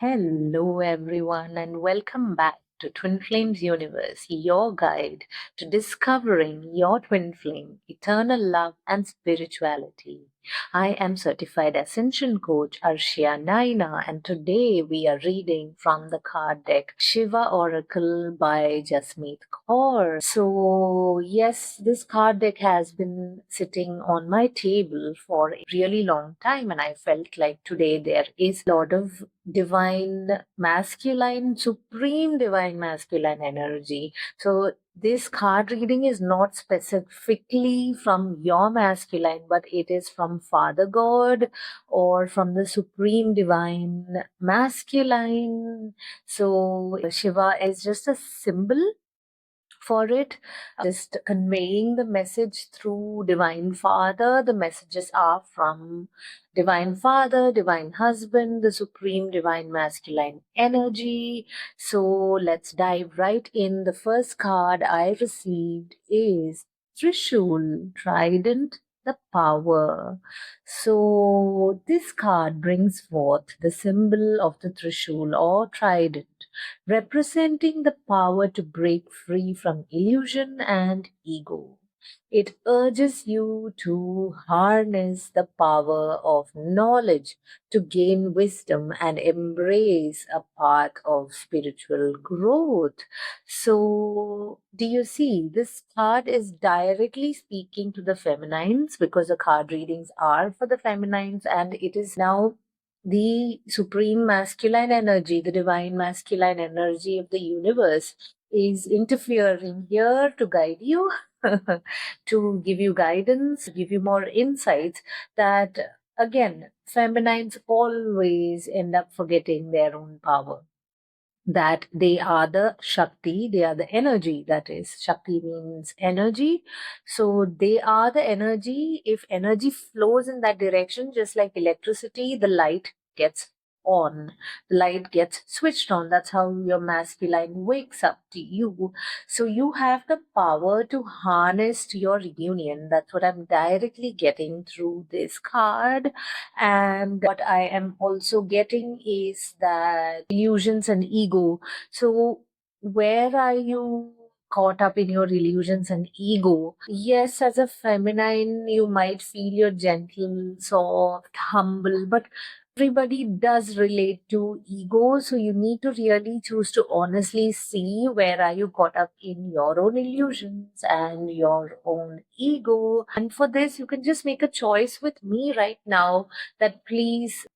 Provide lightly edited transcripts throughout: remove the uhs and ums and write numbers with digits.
Hello, everyone, and welcome back to Twin Flames Universe, your guide to discovering your twin flame, eternal love, and spirituality. I am certified Ascension Coach Arshia Naina, and today we are reading from the card deck Shiva Oracle by Jasmeet Kaur. So, yes, this card deck has been sitting on my table for a really long time, and I felt like today there is a lot of divine masculine, supreme divine masculine energy. So, this card reading is not specifically from your masculine, but it is from Father God or from the supreme divine masculine. So, Shiva is just a symbol for it, just conveying the message through Divine Father. The messages are from Divine Father, Divine Husband, the Supreme Divine Masculine Energy. So let's dive right in. The first card I received is Trishul, Trident, the Power. So this card brings forth the symbol of the Trishul or Trident, representing the power to break free from illusion and ego. It urges you to harness the power of knowledge to gain wisdom and embrace a path of spiritual growth. So, do you see this card is directly speaking to the feminines because the card readings are for the feminines, and it is now the supreme masculine energy, the divine masculine energy of the universe is interfering here to guide you, to give you guidance, give you more insights that, again, feminines always end up forgetting their own power. That they are the Shakti, they are the energy. That is, Shakti means energy. So they are the energy. If energy flows in that direction, just like electricity, the light gets on, the light gets switched on. That's how your masculine wakes up to you. So you have the power to harness your union. That's what I'm directly getting through this card. And what I am also getting is that illusions and ego. So, where are you caught up in your illusions and ego? Yes, as a feminine, you might feel you're gentle, soft, humble, but everybody does relate to ego. So you need to really choose to honestly see where are you caught up in your own illusions and your own ego. And for this, you can just make a choice with me right now that please,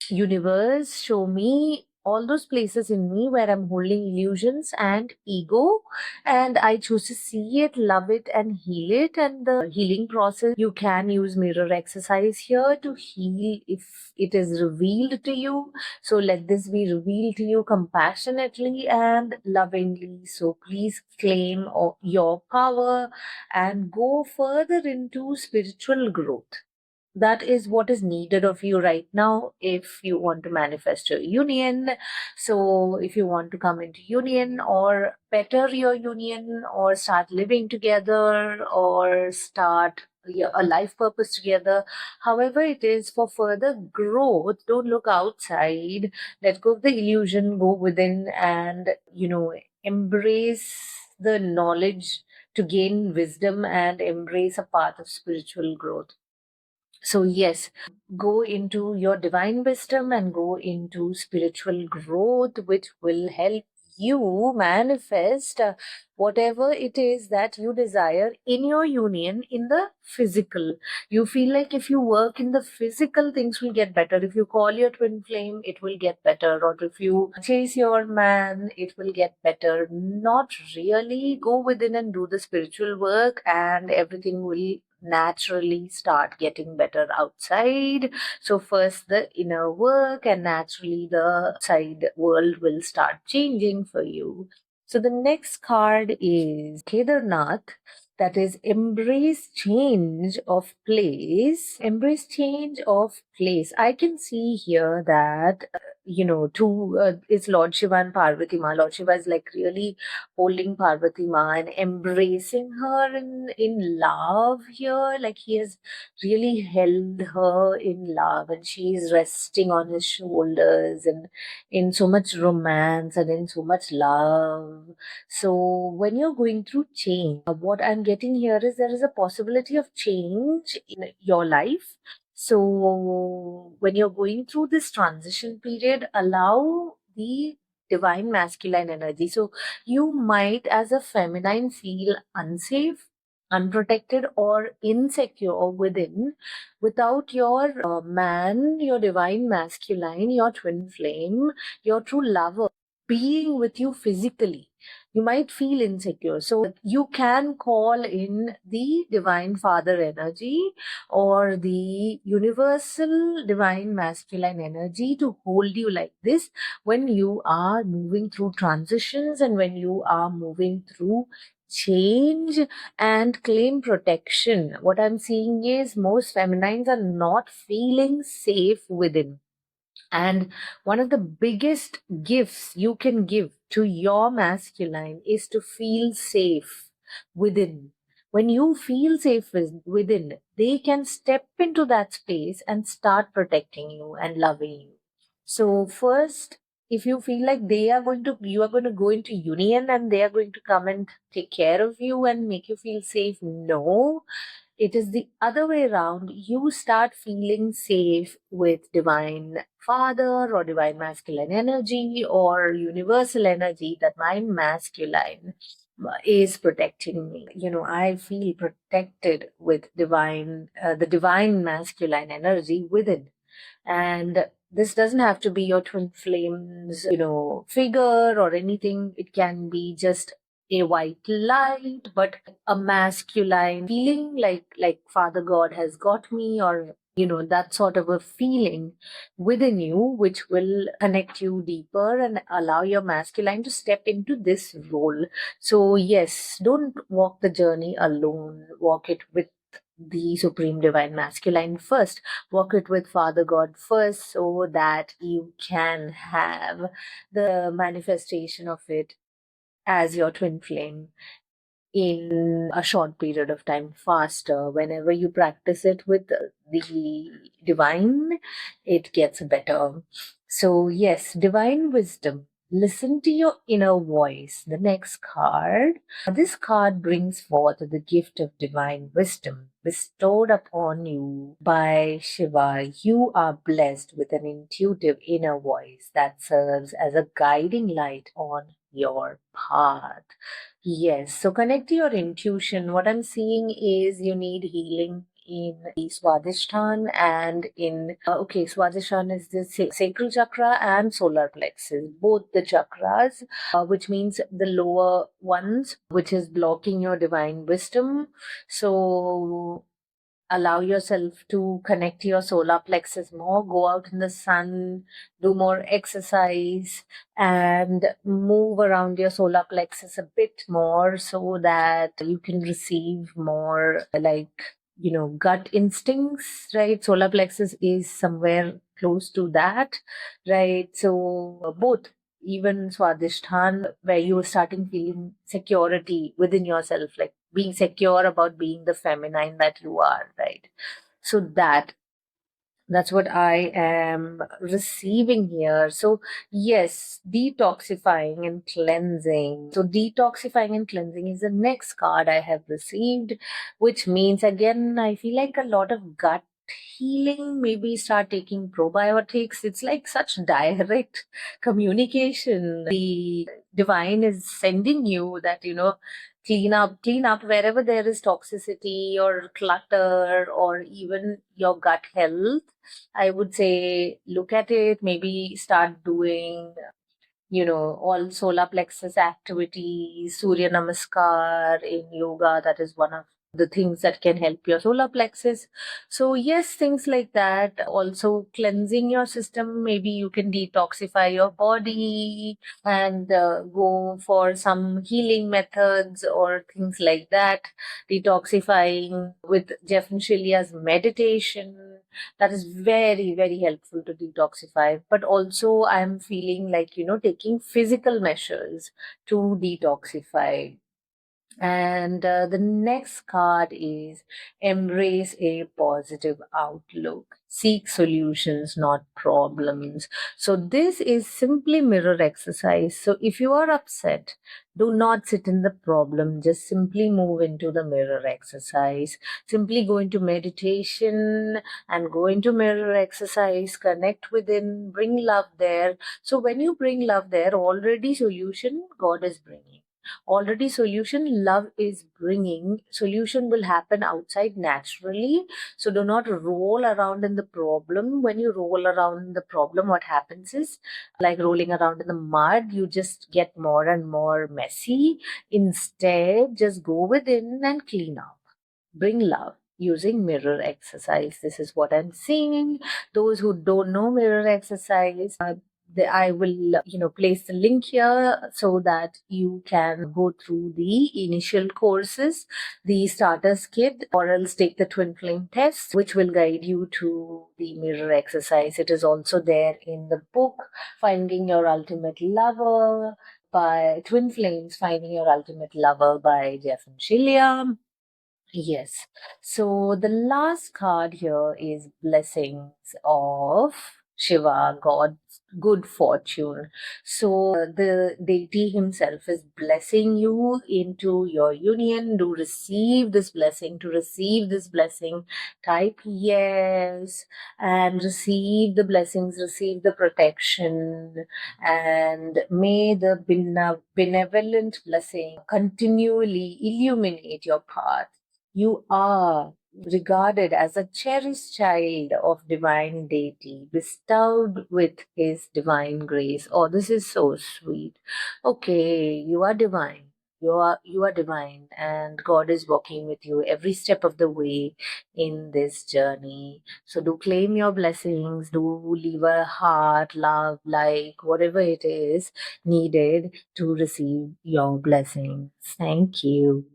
universe, show me all those places in me where I'm holding illusions and ego, and I choose to see it, love it, and heal it. And the healing process, you can use mirror exercise here to heal if it is revealed to you. So let this be revealed to you compassionately and lovingly. So please claim your power and go further into spiritual growth. That is what is needed of you right now if you want to manifest your union. So if you want to come into union or better your union or start living together or start a life purpose together, however it is, for further growth, don't look outside, let go of the illusion, go within, and embrace the knowledge to gain wisdom and embrace a path of spiritual growth. So, yes, go into your divine wisdom and go into spiritual growth, which will help you manifest whatever it is that you desire in your union in the physical. You feel like if you work in the physical, things will get better. If you call your twin flame, it will get better. Or if you chase your man, it will get better. Not really. Go within and do the spiritual work, and everything will naturally start getting better outside. So first the inner work, and naturally the outside world will start changing for you. So the next card is Kedarnath. That is, embrace change of place. Embrace change of place. I can see here that, two is Lord Shiva and Parvati Ma. Lord Shiva is like really holding Parvati Ma and embracing her in love here. Like he has really held her in love, and she is resting on his shoulders, and in so much romance and in so much love. So, when you're going through change, what I'm getting here is there is a possibility of change in your life. So, when you're going through this transition period, allow the divine masculine energy. So, you might, as a feminine, feel unsafe, unprotected, or insecure within without your man, your divine masculine, your twin flame, your true lover being with you physically. You might feel insecure. So you can call in the divine father energy or the universal divine masculine energy to hold you like this when you are moving through transitions and when you are moving through change and claim protection. What I'm seeing is most feminines are not feeling safe within, and one of the biggest gifts you can give to your masculine is to feel safe within. When you feel safe within, they can step into that space and start protecting you and loving you. So, first, if you feel like you are going to go into union and they are going to come and take care of you and make you feel safe, no, it is the other way around. You start feeling safe with divine father or divine masculine energy or universal energy that my masculine is protecting me. I feel protected with the divine masculine energy within. And this doesn't have to be your twin flames, figure or anything. It can be just a white light, but a masculine feeling like Father God has got me, or that sort of a feeling within you, which will connect you deeper and allow your masculine to step into this role. So yes, don't walk the journey alone. Walk it with the supreme divine masculine first. Walk it with Father God first, so that you can have the manifestation of it as your twin flame in a short period of time faster. Whenever you practice it with the divine, it gets better. So, yes, divine wisdom. Listen to your inner voice. The next card. This card brings forth the gift of divine wisdom bestowed upon you by Shiva. You are blessed with an intuitive inner voice that serves as a guiding light on your path. Yes, so connect to your intuition. What I'm seeing is you need healing in the Swadhisthana and Swadhisthana is the sacral chakra and solar plexus, both the chakras, which means the lower ones, which is blocking your divine wisdom. So allow yourself to connect to your solar plexus more, go out in the sun, do more exercise, and move around your solar plexus a bit more so that you can receive more, like, gut instincts, right? Solar plexus is somewhere close to that, right? So both, even Swadhisthana, where you are starting feeling security within yourself, like being secure about being the feminine that you are, right? So that's what I am receiving here. So, yes, detoxifying and cleansing. So, detoxifying and cleansing is the next card I have received, which means, again, I feel like a lot of gut healing. Maybe start taking probiotics. It's like such direct communication. The divine is sending you that, clean up wherever there is toxicity or clutter or even your gut health. I would say look at it, maybe start doing, all solar plexus activities, Surya Namaskar in yoga. That is one of the things that can help your solar plexus. So, yes, things like that. Also, cleansing your system. Maybe you can detoxify your body and go for some healing methods or things like that. Detoxifying with Jeff and Shilia's meditation. That is very, very helpful to detoxify. But also, I'm feeling like, taking physical measures to detoxify. And the next card is embrace a positive outlook. Seek solutions, not problems. So, this is simply mirror exercise. So, if you are upset, do not sit in the problem. Just simply move into the mirror exercise. Simply go into meditation and go into mirror exercise. Connect within, bring love there. So, when you bring love there, already solution God is bringing, already solution love is bringing, solution will happen outside naturally. So do not roll around in the problem. When you roll around in the problem, what happens is, like rolling around in the mud, you just get more and more messy. Instead, just go within and clean up, bring love using mirror exercise. This is what I'm seeing. Those who don't know mirror exercise, I will, place the link here so that you can go through the initial courses, the starters kit, or else take the twin flame test, which will guide you to the mirror exercise. It is also there in the book, Finding Your Ultimate Lover by Twin Flames, Finding Your Ultimate Lover by Jeff and Shilia. Yes. So the last card here is Blessings of Shiva, God's good fortune. So the deity himself is blessing you into your union. Do receive this blessing. To receive this blessing, type yes and receive the blessings, receive the protection, and may the benevolent blessing continually illuminate your path. You are regarded as a cherished child of divine deity, bestowed with his divine grace. Oh, this is so sweet. Okay, you are divine. You are divine, and God is walking with you every step of the way in this journey. So do claim your blessings, do leave a heart, love, like whatever it is needed to receive your blessings. Thank you.